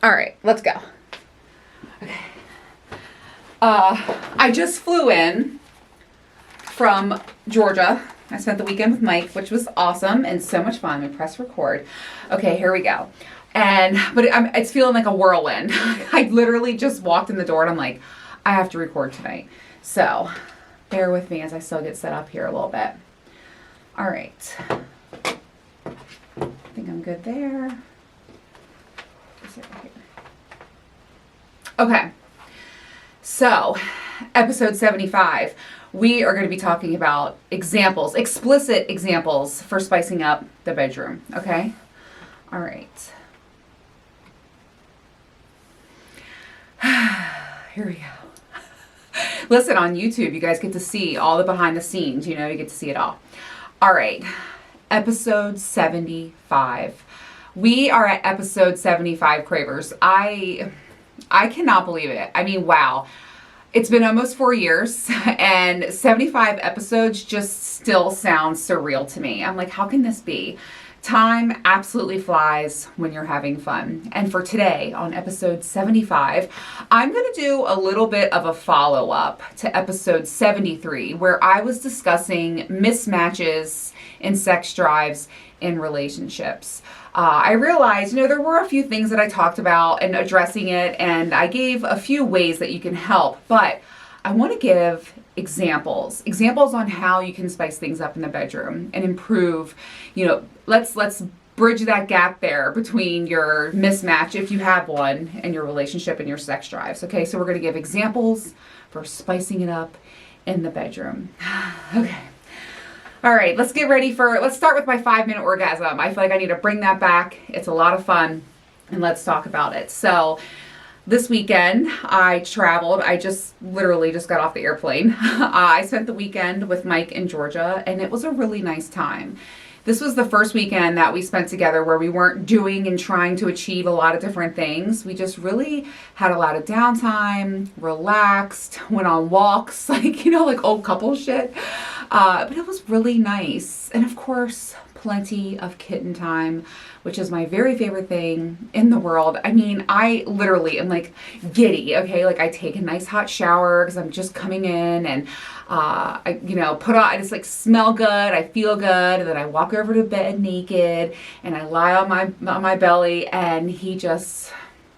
All right, let's go. Okay. I just flew in from Georgia. I spent the weekend with Mike, which was awesome and so much fun. We press record. Okay, here we go. But it's feeling like a whirlwind. I literally just walked in the door and I'm like, I have to record tonight. So bear with me as I still get set up here a little bit. All right. I think I'm good there. Okay. So, episode 75, we are going to be talking about examples, explicit examples for spicing up the bedroom. Okay? All right. Here we go. Listen, on YouTube, you guys get to see all the behind the scenes. You get to see it all. All right. Episode 75. We are at episode 75, Cravers. I cannot believe it. I mean, wow. It's been almost 4 years and 75 episodes just still sounds surreal to me. I'm like, how can this be? Time absolutely flies when you're having fun. And for today, on episode 75, I'm going to do a little bit of a follow-up to episode 73, where I was discussing mismatches in sex drives in relationships. I realized, there were a few things that I talked about and addressing it, and I gave a few ways that you can help, but I want to give examples on how you can spice things up in the bedroom and improve, let's bridge that gap there between your mismatch, if you have one, and your relationship and your sex drives. Okay, so we're going to give examples for spicing it up in the bedroom. Okay. All right, let's start with my 5-minute orgasm. I feel like I need to bring that back. It's a lot of fun, and let's talk about it. So this weekend I traveled. I literally just got off the airplane. I spent the weekend with Mike in Georgia, and it was a really nice time. This was the first weekend that we spent together where we weren't doing and trying to achieve a lot of different things. We just really had a lot of downtime, relaxed, went on walks, like old couple shit. But it was really nice. And of course, plenty of kitten time, which is my very favorite thing in the world. I mean, I literally am like giddy, okay? Like I take a nice hot shower because I'm just coming in, and I just smell good, I feel good, and then I walk over to bed naked and I lie on my belly, and he just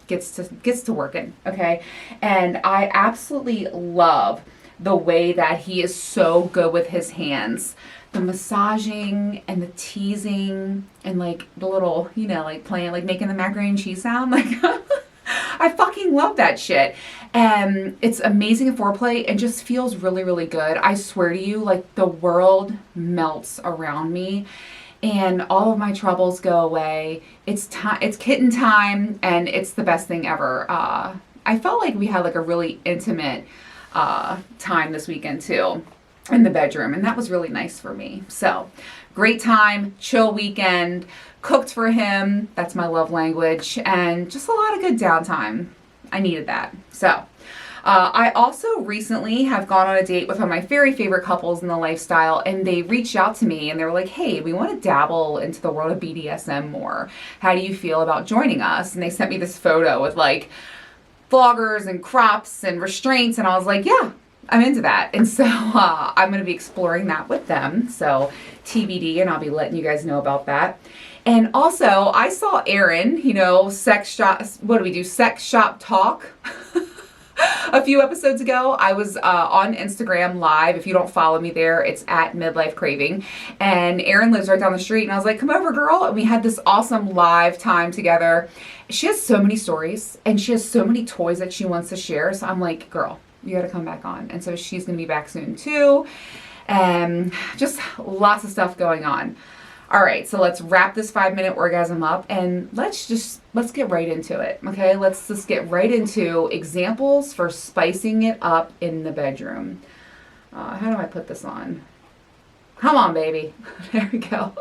gets to working, okay? And I absolutely love the way that he is so good with his hands. The massaging and the teasing and the little, playing, making the macaroni and cheese sound. I fucking love that shit. And it's amazing in foreplay and just feels really, really good. I swear to you, the world melts around me and all of my troubles go away. It's kitten time, and it's the best thing ever. I felt like we had a really intimate time this weekend too, in the bedroom, and that was really nice for me. So great time, chill weekend, cooked for him, that's my love language, and just a lot of good downtime. I needed that. So I also recently have gone on a date with one of my very favorite couples in the lifestyle, and they reached out to me and they were like, hey, we want to dabble into the world of BDSM more. How do you feel about joining us? And they sent me this photo with floggers and crops and restraints, and I was like, yeah, I'm into that. And so I'm going to be exploring that with them. So TBD, and I'll be letting you guys know about that. And also, I saw Aaron, sex shop, Sex Shop Talk a few episodes ago. I was on Instagram live. If you don't follow me there, it's at Midlife Craving. And Aaron lives right down the street, and I was like, come over, girl. And we had this awesome live time together. She has so many stories, and she has so many toys that she wants to share. So I'm like, girl, you got to come back on. And so she's going to be back soon too. And just lots of stuff going on. All right, so let's wrap this 5-minute orgasm up, and let's get right into it, okay? Let's just get right into examples for spicing it up in the bedroom. How do I put this on? Come on, baby. There we go.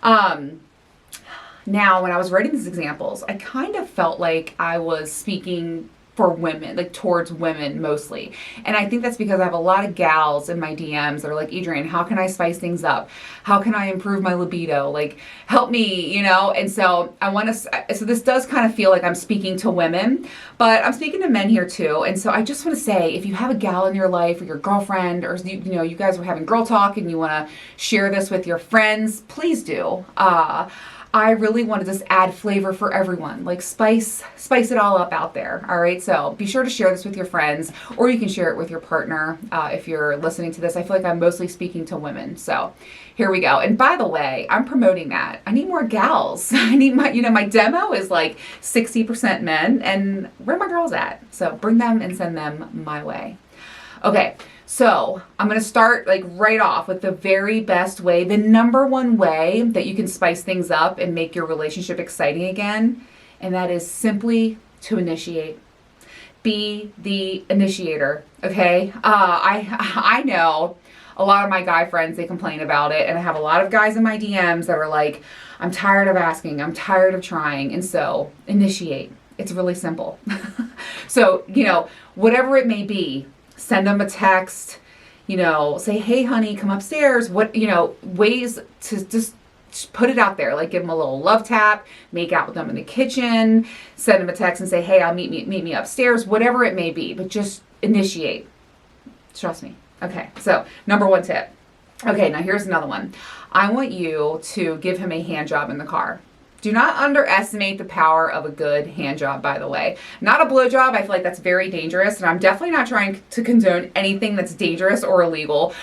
Now, when I was writing these examples, I kind of felt like I was speaking for women, like towards women mostly. And I think that's because I have a lot of gals in my DMs that are like, Adrienne, how can I spice things up? How can I improve my libido? Like, help me, you know? And so so this does kind of feel like I'm speaking to women, but I'm speaking to men here too. And so I just want to say, if you have a gal in your life or your girlfriend, or you guys were having girl talk and you want to share this with your friends, please do. I really want to just add flavor for everyone, like spice it all up out there. All right. So be sure to share this with your friends, or you can share it with your partner. If you're listening to this, I feel like I'm mostly speaking to women. So here we go. And by the way, I'm promoting that. I need more gals. I need my demo is like 60% men, and where are my girls at? So bring them and send them my way. Okay. So I'm going to start like right off with the very best way, the number one way that you can spice things up and make your relationship exciting again. And that is simply to initiate. Be the initiator. Okay. I know a lot of my guy friends, they complain about it. And I have a lot of guys in my DMs that are like, I'm tired of asking. I'm tired of trying. And so initiate. It's really simple. So, whatever it may be, send them a text, say, hey, honey, come upstairs. Ways to just put it out there. Like give them a little love tap, make out with them in the kitchen, send them a text and say, hey, I'll meet me upstairs, whatever it may be, but just initiate. Trust me. Okay. So number one tip. Okay. Now here's another one. I want you to give him a hand job in the car. Do not underestimate the power of a good hand job, by the way. Not a blow job. I feel like that's very dangerous, and I'm definitely not trying to condone anything that's dangerous or illegal.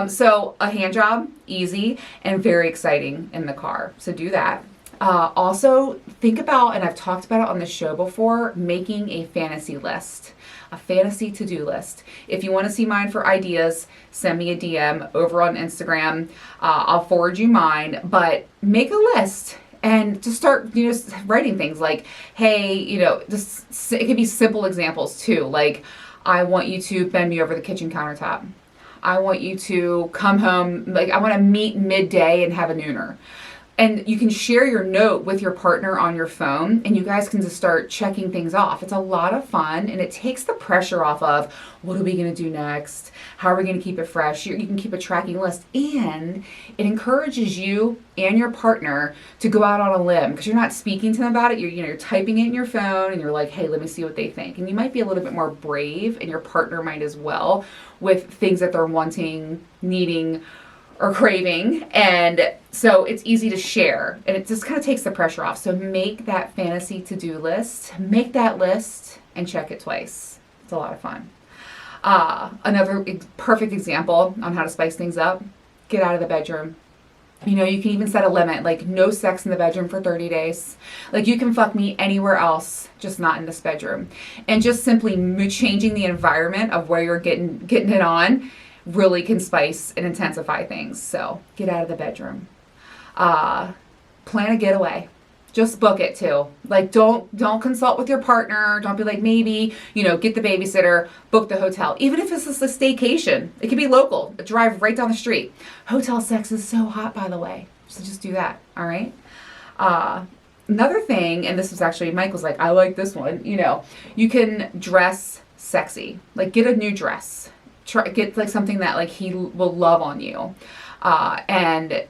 So a hand job, easy and very exciting in the car. So do that. Also, think about, and I've talked about it on the show before, making a fantasy list. A fantasy to-do list. If you want to see mine for ideas, send me a DM over on Instagram. I'll forward you mine, but make a list. And to start, writing things like, hey, just it could be simple examples too. Like, I want you to bend me over the kitchen countertop. I want you to come home. Like, I want to meet midday and have a nooner. And you can share your note with your partner on your phone, and you guys can just start checking things off. It's a lot of fun, and it takes the pressure off of, what are we going to do next? How are we going to keep it fresh? You can keep a tracking list, and it encourages you and your partner to go out on a limb, because you're not speaking to them about it. You're typing it in your phone, and you're like, hey, let me see what they think. And you might be a little bit more brave, and your partner might as well, with things that they're wanting, needing, or craving. And so it's easy to share, and it just kind of takes the pressure off. So make that fantasy to-do list, make that list, and check it twice. It's a lot of fun. Another perfect example on how to spice things up, get out of the bedroom. You can even set a limit, like no sex in the bedroom for 30 days. Like you can fuck me anywhere else, just not in this bedroom. And just simply changing the environment of where you're getting it on really can spice and intensify things. So get out of the bedroom. Plan a getaway. Just book it too. Like don't consult with your partner. Don't be like, maybe, get the babysitter, book the hotel. Even if it's just a staycation, it could be local. Drive right down the street. Hotel sex is so hot, by the way. So just do that. All right. Another thing, and this was actually, Mike was like, I like this one. You can dress sexy. Like get a new dress. Get like something that like he will love on you, and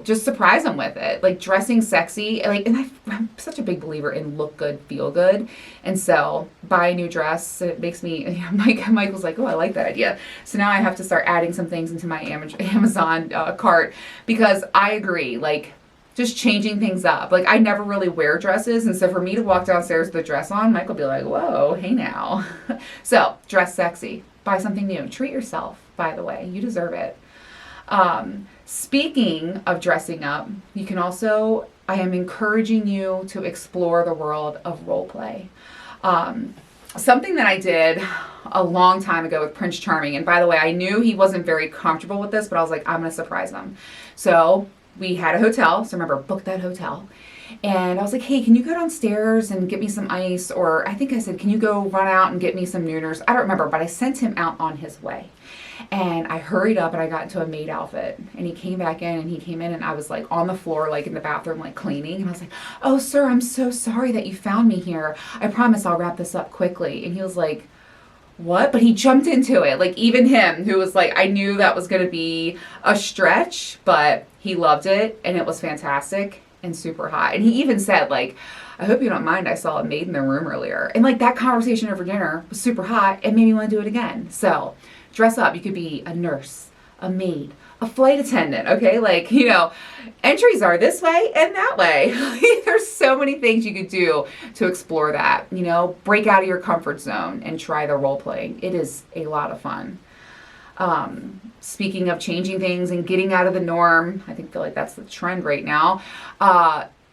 just surprise him with it. Like dressing sexy, and I'm such a big believer in look good, feel good, and so buy a new dress. It makes me. Mike was like, oh, I like that idea. So now I have to start adding some things into my Amazon cart, because I agree. Like just changing things up. Like I never really wear dresses, and so for me to walk downstairs with the dress on, Mike will be like, whoa, hey now. So dress sexy. Buy something new. Treat yourself, by the way. You deserve it. Speaking of dressing up, you can also, I am encouraging you to explore the world of role play. Something that I did a long time ago with Prince Charming, and by the way, I knew he wasn't very comfortable with this, but I was like, I'm going to surprise him. So we had a hotel. So remember, book that hotel. And I was like, hey, can you go downstairs and get me some ice? Or I think I said, can you go run out and get me some nooners? I don't remember, but I sent him out on his way. And I hurried up and I got into a maid outfit, and he came back in, and he came in and I was like on the floor, like in the bathroom, like cleaning. And I was like, "Oh, sir, I'm so sorry that you found me here. I promise I'll wrap this up quickly." And he was like, "What?" But he jumped into it. Like, even him, who was like, I knew that was going to be a stretch, but he loved it, and it was fantastic and super hot. And he even said, like, "I hope you don't mind, I saw a maid in the room earlier." And like, that conversation over dinner was super hot and made me want to do it again. So dress up. You could be a nurse, a maid, a flight attendant, okay? Like, entries are this way and that way. There's so many things you could do to explore that, break out of your comfort zone and try the role playing. It is a lot of fun. Speaking of changing things and getting out of the norm, I feel like that's the trend right now.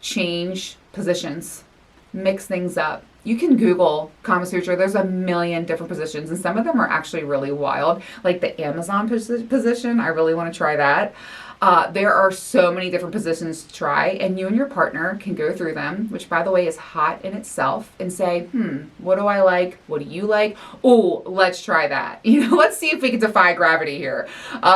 Change positions, mix things up. You can Google Kama Sutra. There's a million different positions, and some of them are actually really wild. Like the Amazon position, I really want to try that. There are so many different positions to try, and you and your partner can go through them, which, by the way, is hot in itself, and say, what do I like? What do you like? Oh, let's try that. Let's see if we can defy gravity here.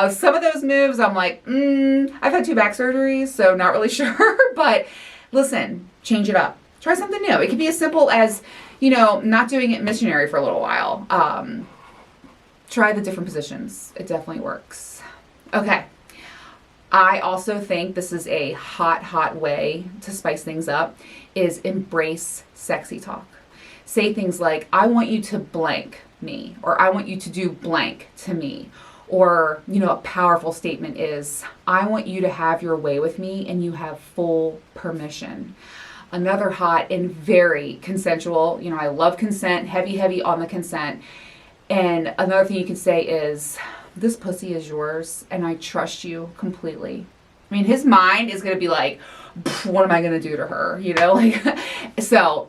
Some of those moves, I'm like, I've had 2 back surgeries, so not really sure, but listen, change it up. Try something new. It could be as simple as, not doing it missionary for a little while. Try the different positions. It definitely works. Okay. I also think this is a hot way to spice things up, is embrace sexy talk. Say things like, "I want you to blank me," or "I want you to do blank to me." Or, a powerful statement is, "I want you to have your way with me and you have full permission." Another hot and very consensual, I love consent, heavy on the consent. And another thing you can say is, "This pussy is yours and I trust you completely." I mean, his mind is going to be like, "What am I going to do to her?" So,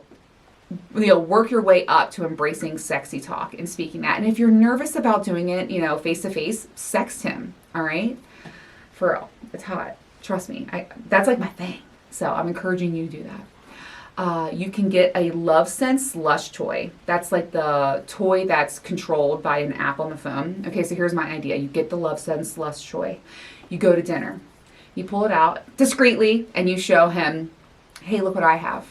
work your way up to embracing sexy talk and speaking that. And if you're nervous about doing it, face to face, sext him. All right. For real. It's hot. Trust me. That's like my thing. So I'm encouraging you to do that. You can get a Love Sense Lush toy. That's like the toy that's controlled by an app on the phone. Okay, so here's my idea. You get the Love Sense Lush toy. You go to dinner. You pull it out discreetly and you show him, "Hey, look what I have."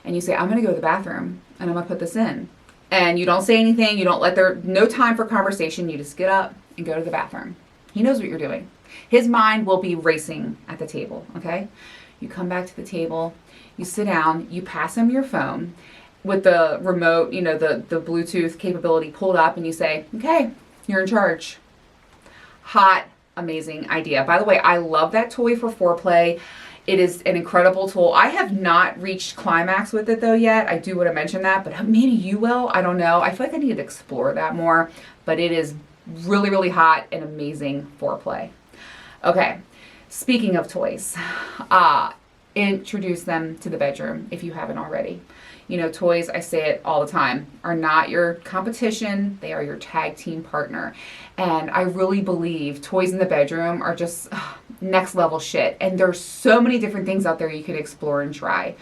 And you say, "I'm going to go to the bathroom and I'm going to put this in." And you don't say anything. You don't no time for conversation. You just get up and go to the bathroom. He knows what you're doing. His mind will be racing at the table, okay? You come back to the table. You sit down, you pass him your phone with the remote, the Bluetooth capability pulled up, and you say, "Okay, you're in charge." Hot, amazing idea. By the way, I love that toy for foreplay. It is an incredible tool. I have not reached climax with it though yet. I do want to mention that, but maybe you will. I don't know. I feel like I need to explore that more, but it is really, really hot and amazing foreplay. Okay, speaking of toys, introduce them to the bedroom if you haven't already. Toys, I say it all the time, are not your competition. They are your tag team partner. And I really believe toys in the bedroom are just next level shit. And there's so many different things out there you could explore and try.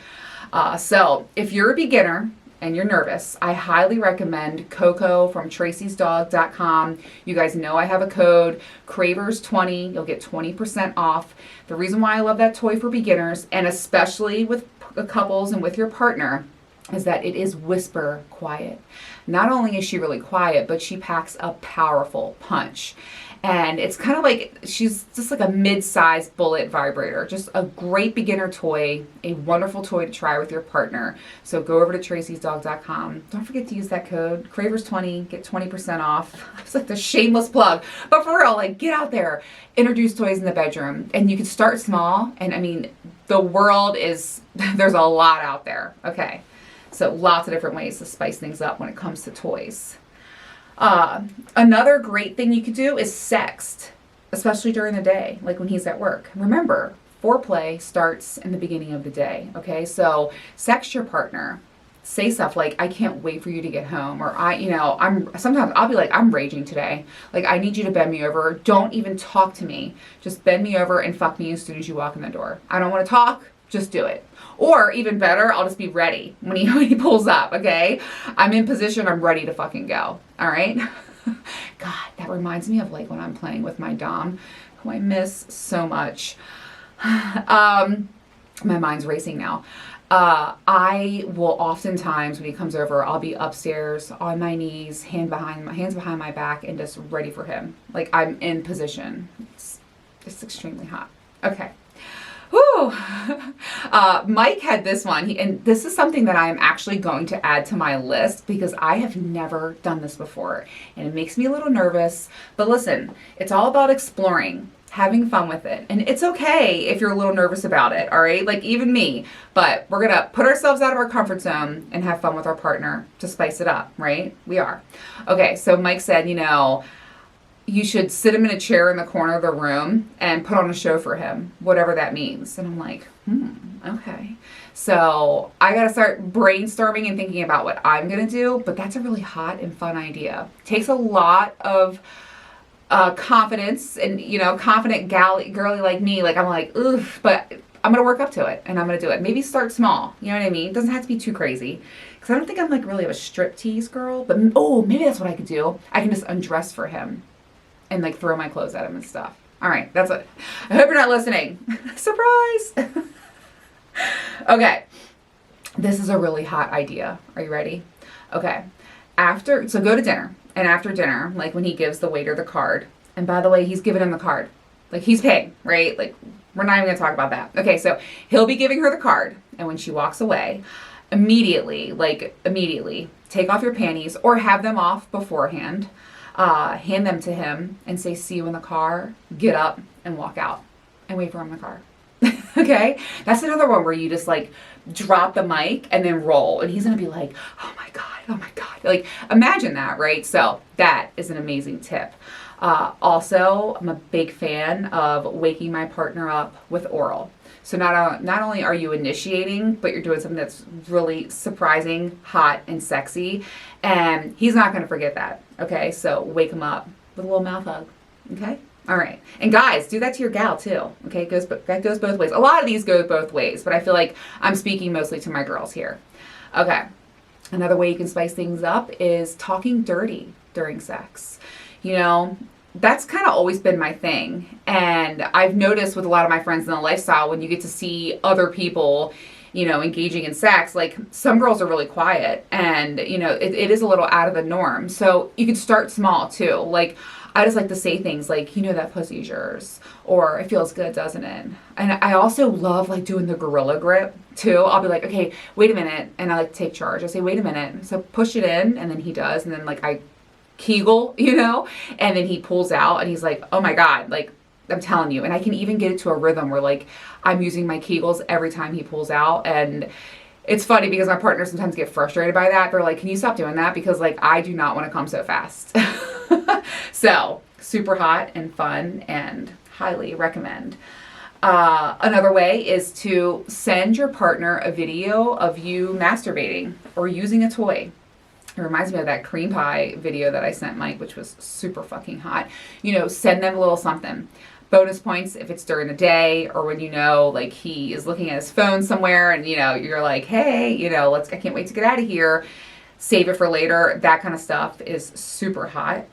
So if you're a beginner and you're nervous, I highly recommend Coco from tracysdog.com. You guys know I have a code, Cravers20. You'll get 20% off. The reason why I love that toy for beginners, and especially with couples and with your partner, is that it is whisper quiet. Not only is she really quiet, but she packs a powerful punch. And it's kind of like, she's just like a mid-sized bullet vibrator. Just a great beginner toy, a wonderful toy to try with your partner. So go over to tracysdog.com. Don't forget to use that code, Cravers20, get 20% off. It's like the shameless plug. But for real, get out there, introduce toys in the bedroom. And you can start small. And I mean, the world is, there's a lot out there. Okay. So lots of different ways to spice things up when it comes to toys. Another great thing you could do is sext, especially during the day, like when he's at work. Remember, foreplay starts in the beginning of the day, okay? So sext your partner. Say stuff like, "I can't wait for you to get home," or sometimes I'll be like, "I'm raging today. Like, I need you to bend me over. Don't even talk to me. Just bend me over and fuck me as soon as you walk in the door. I don't want to talk. Just do it." Or even better, I'll just be ready when he pulls up, okay? I'm in position, I'm ready to fucking go, all right? God, that reminds me of like when I'm playing with my Dom, who I miss so much. My mind's racing now. I will oftentimes, when he comes over, I'll be upstairs on my knees, hands behind my back, and just ready for him. Like I'm in position. It's extremely hot. Okay. Whew. Mike had this one, and this is something that I am actually going to add to my list because I have never done this before, and it makes me a little nervous. But listen, it's all about exploring, having fun with it, and it's okay if you're a little nervous about it, all right? Like even me, but we're gonna put ourselves out of our comfort zone and have fun with our partner to spice it up, right? We are. Okay, so Mike said, you should sit him in a chair in the corner of the room and put on a show for him, whatever that means. And I'm like, okay. So I got to start brainstorming and thinking about what I'm going to do, but that's a really hot and fun idea. Takes a lot of confidence and, confident girly like me. Like I'm like, ugh, but I'm going to work up to it and I'm going to do it. Maybe start small. You know what I mean? It doesn't have to be too crazy. Because I don't think I'm like really a striptease girl, but maybe that's what I could do. I can just undress for him and like throw my clothes at him and stuff. All right, that's it. I hope you're not listening. Surprise! Okay, this is a really hot idea. Are you ready? Okay, so go to dinner. And after dinner, like when he gives the waiter the card, and by the way, he's giving him the card. Like he's paying, right? Like we're not even gonna talk about that. Okay, so he'll be giving her the card. And when she walks away, immediately, take off your panties or have them off beforehand. Hand them to him and say, see you in the car, get up and walk out and wait for him in the car. Okay? That's another one where you just like drop the mic and then roll. And he's going to be like, oh my God. Like imagine that, right? So that is an amazing tip. Also, I'm a big fan of waking my partner up with oral. So not only are you initiating, but you're doing something that's really surprising, hot, and sexy. And he's not going to forget that. Okay, so wake him up with a little mouth hug. Okay, all right. And guys, do that to your gal too. Okay, that goes both ways. A lot of these go both ways, but I feel like I'm speaking mostly to my girls here. Okay, another way you can spice things up is talking dirty during sex. That's kind of always been my thing. And I've noticed with a lot of my friends in the lifestyle, when you get to see other people, engaging in sex, like some girls are really quiet and, it is a little out of the norm. So you can start small too. Like I just like to say things like, that pussy's yours, or it feels good, doesn't it? And I also love like doing the gorilla grip too. I'll be like, okay, wait a minute. And I like to take charge. I say, wait a minute. So push it in. And then he does. And then like I Kegel, and then he pulls out and he's like, oh my God, like I'm telling you. And I can even get it to a rhythm where like I'm using my Kegels every time he pulls out. And it's funny because my partners sometimes get frustrated by that. They're like, can you stop doing that? Because like I do not want to come so fast. So super hot and fun and highly recommend. Another way is to send your partner a video of you masturbating or using a toy. It reminds me of that cream pie video that I sent Mike, which was super fucking hot. Send them a little something. Bonus points if it's during the day or when like he is looking at his phone somewhere and you're like, hey, I can't wait to get out of here. Save it for later. That kind of stuff is super hot.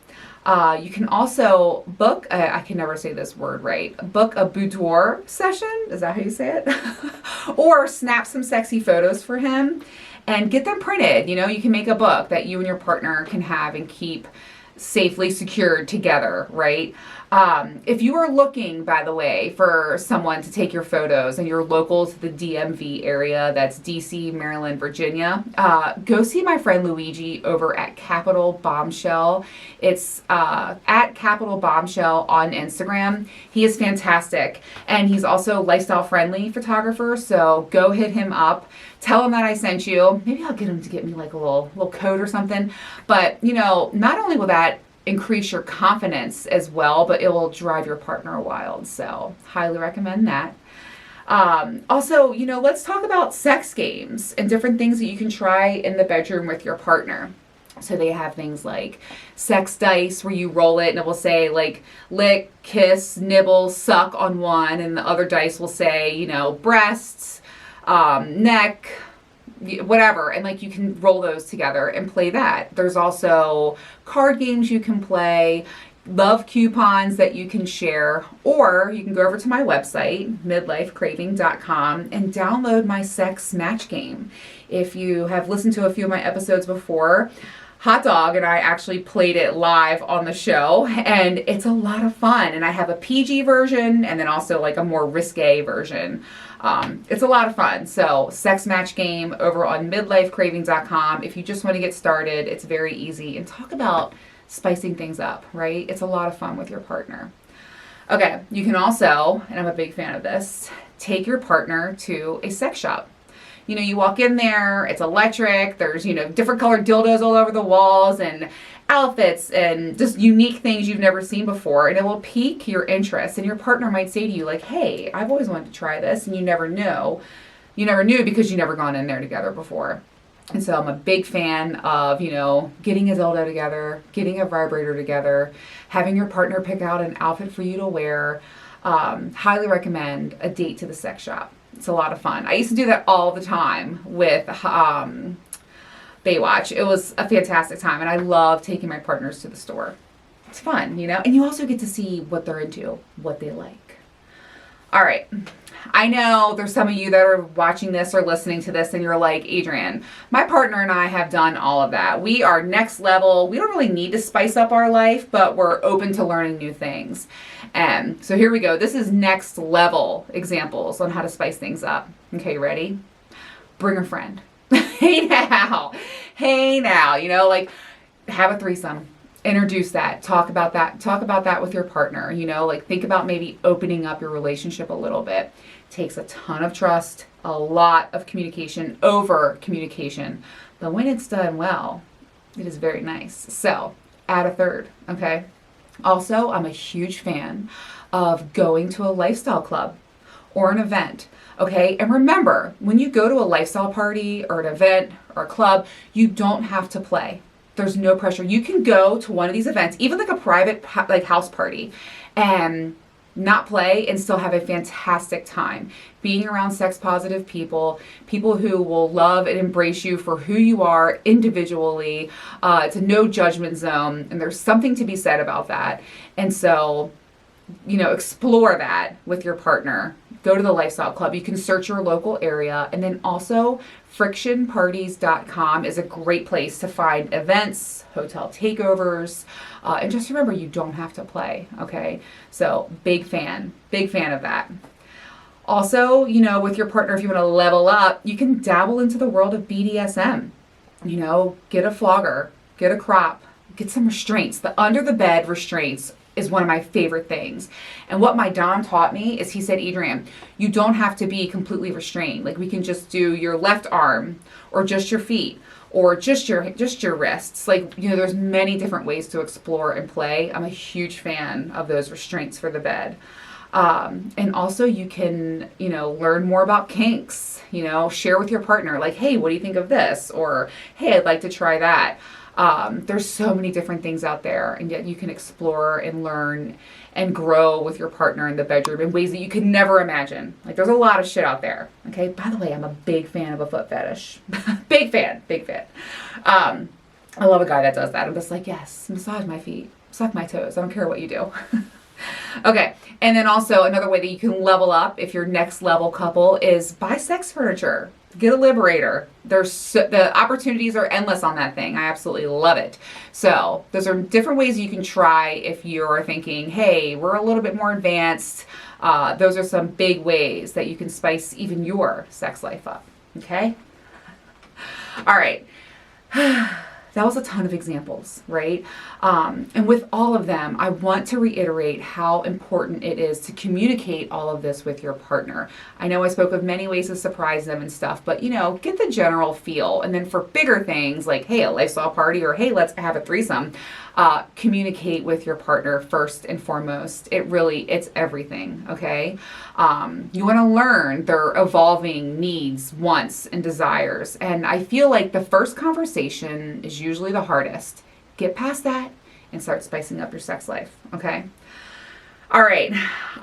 You can also book, I can never say this word right, book a boudoir session. Is that how you say it? Or snap some sexy photos for him and get them printed. You can make a book that you and your partner can have and keep safely secured together, right? If you are looking, by the way, for someone to take your photos and you're local to the DMV area, that's DC, Maryland, Virginia, go see my friend Luigi over at Capital Bombshell. It's at Capital Bombshell on Instagram. He is fantastic. And he's also lifestyle friendly photographer. So go hit him up. Tell him that I sent you. Maybe I'll get him to get me like a little code or something. But, not only will that increase your confidence as well, but it will drive your partner wild. So highly recommend that. Also, let's talk about sex games and different things that you can try in the bedroom with your partner. So they have things like sex dice where you roll it and it will say like lick, kiss, nibble, suck on one, and the other dice will say, breasts, neck, whatever, and like you can roll those together and play that. There's also card games you can play, love coupons that you can share, or you can go over to my website, midlifecraving.com, and download my sex match game. If you have listened to a few of my episodes before, Hot Dog and I actually played it live on the show, and it's a lot of fun. And I have a PG version and then also like a more risque version. It's a lot of fun. So sex match game over on midlifecraving.com. If you just want to get started, it's very easy. And talk about spicing things up, right? It's a lot of fun with your partner. Okay, you can also, and I'm a big fan of this, take your partner to a sex shop. You know, you walk in there, it's electric, there's, you know, different colored dildos all over the walls and outfits and just unique things you've never seen before, and it will pique your interest. And your partner might say to you like, hey, I've always wanted to try this, and you never knew. You never knew because you never gone in there together before. And so I'm a big fan of, you know, getting a dildo together, getting a vibrator together, having your partner pick out an outfit for you to wear. Highly recommend a date to the sex shop. It's a lot of fun. I used to do that all the time with Baywatch. It was a fantastic time, and I love taking my partners to the store. It's fun, you know, and you also get to see what they're into, what they like. All right. I know there's some of you that are watching this or listening to this and you're like, Adrienne, my partner and I have done all of that. We are next level. We don't really need to spice up our life, but we're open to learning new things. And so here we go. This is next level examples on how to spice things up. Okay, ready? Bring a friend. Hey now, you know, like have a threesome. Introduce that, talk about that with your partner, you know, like think about maybe opening up your relationship a little bit. Takes a ton of trust, a lot of communication, over communication, but when it's done well, it is very nice. So add a third, okay? Also, I'm a huge fan of going to a lifestyle club or an event, okay? And remember, when you go to a lifestyle party or an event or a club, you don't have to play. There's no pressure. You can go to one of these events, even like a private like house party, and not play and still have a fantastic time. Being around sex positive people who will love and embrace you for who you are individually. It's a no judgment zone, and there's something to be said about that. And so, you know, explore that with your partner. Go to the lifestyle club. You can search your local area, and then also frictionparties.com is a great place to find events, hotel takeovers, and just remember, you don't have to play, okay? So big fan of that. Also, you know, with your partner, if you want to level up, you can dabble into the world of BDSM. You know, get a flogger, get a crop, get some restraints. The under the bed restraints is one of my favorite things. And what my Dom taught me is he said, Adrienne, you don't have to be completely restrained. Like we can just do your left arm or just your feet or just your wrists. Like, you know, there's many different ways to explore and play. I'm a huge fan of those restraints for the bed. And also you can, you know, learn more about kinks, you know, share with your partner like, hey, what do you think of this? Or, hey, I'd like to try that. There's so many different things out there, and yet you can explore and learn and grow with your partner in the bedroom in ways that you could never imagine. Like there's a lot of shit out there. Okay. By the way, I'm a big fan of a foot fetish. big fan. I love a guy that does that. I'm just like, yes, massage my feet, suck my toes. I don't care what you do. Okay. And then also another way that you can level up if you're next level couple is buy sex furniture. Get a Liberator. The opportunities are endless on that thing. I absolutely love it. So those are different ways you can try if you're thinking, hey, we're a little bit more advanced. Those are some big ways that you can spice even your sex life up. Okay? All right. That was a ton of examples, right? And with all of them, I want to reiterate how important it is to communicate all of this with your partner. I know I spoke of many ways to surprise them and stuff, but you know, get the general feel. And then for bigger things like, hey, a lifestyle party or hey, let's have a threesome, communicate with your partner first and foremost. It's everything, okay? You want to learn their evolving needs, wants, and desires. And I feel like the first conversation is usually the hardest. Get past that and start spicing up your sex life, okay? All right,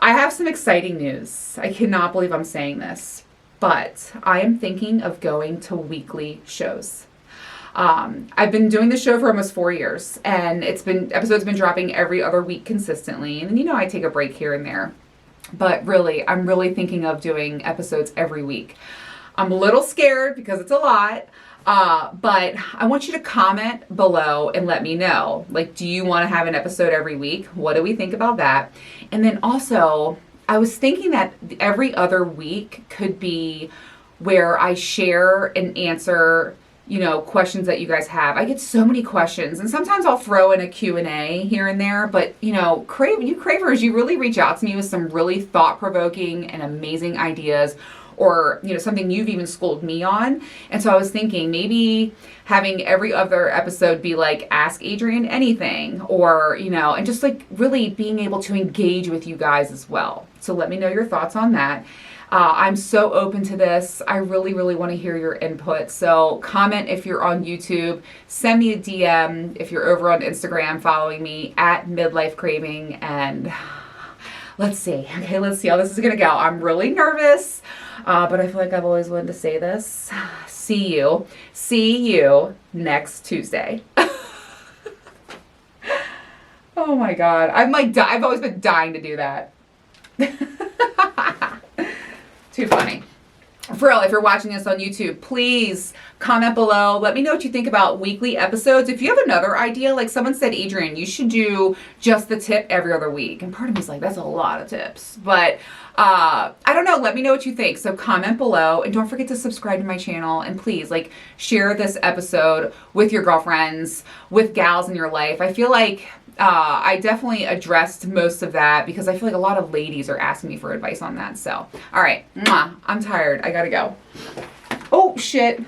I have some exciting news. I cannot believe I'm saying this. but I am thinking of going to weekly shows. I've been doing the show for almost 4 years, and episodes been dropping every other week consistently. And you know, I take a break here and there, but really, I'm really thinking of doing episodes every week. I'm a little scared because it's a lot, but I want you to comment below and let me know. Like, do you want to have an episode every week? What do we think about that? And then also, I was thinking that every other week could be where I share and answer, you know, questions that you guys have. I get so many questions, and sometimes I'll throw in a Q&A here and there, but you know, you Cravers, you really reach out to me with some really thought-provoking and amazing ideas, or you know, something you've even schooled me on. And so I was thinking maybe having every other episode be like Ask Adrian Anything, or you know, and just like really being able to engage with you guys as well. So let me know your thoughts on that. I'm so open to this. I really, really want to hear your input. So comment if you're on YouTube. Send me a DM if you're over on Instagram following me at Midlife Craving. And let's see. Okay, let's see how this is going to go. I'm really nervous, but I feel like I've always wanted to say this. See you next Tuesday. Oh my God. I've always been dying to do that. Too funny. For real, if you're watching this on YouTube, please comment below. Let me know what you think about weekly episodes. If you have another idea, like someone said, Adrian, you should do just the tip every other week. And part of me's like, that's a lot of tips. But I don't know. Let me know what you think. So comment below. And don't forget to subscribe to my channel. And please, like, share this episode with your girlfriends, with gals in your life. I feel like I definitely addressed most of that because I feel like a lot of ladies are asking me for advice on that. So, all right. I'm tired. I gotta go. Oh, shit.